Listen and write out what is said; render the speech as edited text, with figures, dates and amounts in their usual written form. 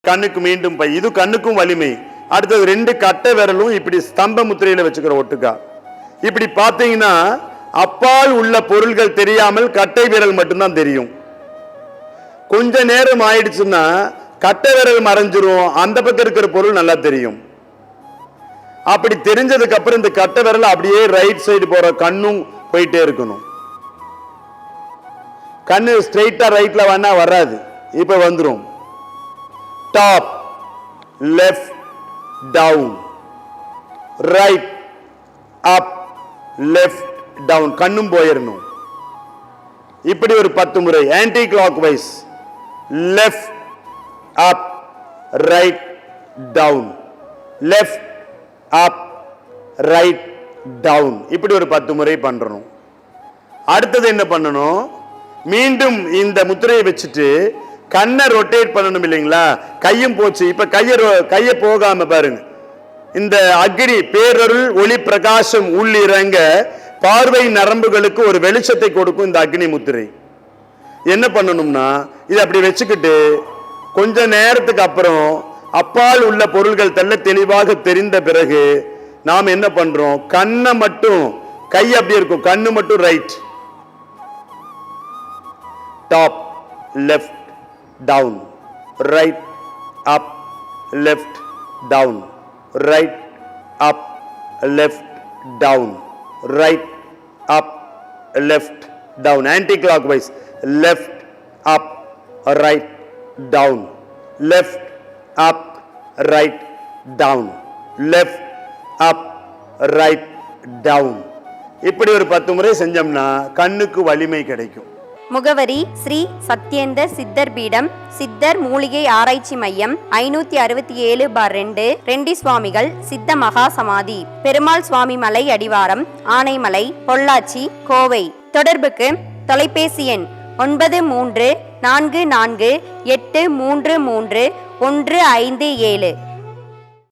கண்ணுக்கு மீண்டும் பை, இது கண்ணுக்கும் வலிமை. அடுத்தது 2 கட்டை விரலும் இப்படி ஸ்தம்ப முத்திரையில வச்சுக்கிற ஒட்டுக்கா. இப்படி பார்த்தீங்கன்னா அப்பால் உள்ள பொருள்கள் தெரியாமல் கட்டை விரல் மட்டும்தான் தெரியும். கொஞ்ச நேரம் ஆயிடுச்சுன்னா கட்டை விரல் மறைஞ்சிரும், அந்த பக்கம் இருக்கிற பொருள் நல்லா தெரியும். அப்படி தெரிஞ்சதுக்கு அப்புறம் இந்த கட்டை விரல் அப்படியே ரைட் சைடு போற கண்ணும் போயிட்டே இருக்கணும். கண்ணு ஸ்ட்ரெயிட்டா ரைட்ல வேணா வராது, இப்ப வந்துரும். Top, left, down, right, up, left, down, கண்ணும் போயிடணும். இப்படி ஒரு 10 முறை anti clock wise. Left, up, right, down, left, up, right, down, இப்படி ஒரு 10 முறை பண்றணும். அடுத்தது என்ன பண்ணணும், மீண்டும் இந்த முத்திரையை வச்சுட்டு கண்ணை ரொட்டேட் பண்ணணும் இல்லைங்களா. கையும் போச்சு, இப்ப கையை போகாம பாருங்க. இந்த அக்னி பேரருள் ஒளி பிரகாசம் உள்ளிறங்க பார்வை நரம்புகளுக்கு ஒரு வெளிச்சத்தை கொடுக்கும் இந்த அக்னி முத்திரை. என்ன பண்ணணும்னா இதை அப்படி வச்சுக்கிட்டு கொஞ்ச நேரத்துக்கு அப்புறம் அப்பால் உள்ள பொருள்கள் தெல்ல தெளிவாக தெரிந்த பிறகு நாம் என்ன பண்றோம், கண்ணை மட்டும், கை அப்படி இருக்கும், கண்ணு மட்டும் right, top, left, down, right, up, left, down, right, up, left, down, right, up, left, down, anticlockwise. Left, up, right, down, left, up, right, down, left, up, right, down. இப்படி ஒரு 10 முறை செஞ்சோம்னா கண்ணுக்கு வலிமை கிடைக்கும். முகவரி: ஸ்ரீ சத்யேந்தர் சித்தர் பீடம், சித்தர் மூலிகை ஆராய்ச்சி மையம், 567/2, ரெண்டி சுவாமிகள் சித்த மகா சமாதி, பெருமாள் சுவாமி மலை அடிவாரம், ஆனைமலை, பொள்ளாச்சி, கோவை. தொடர்புக்கு தொலைபேசி எண் 9344833157.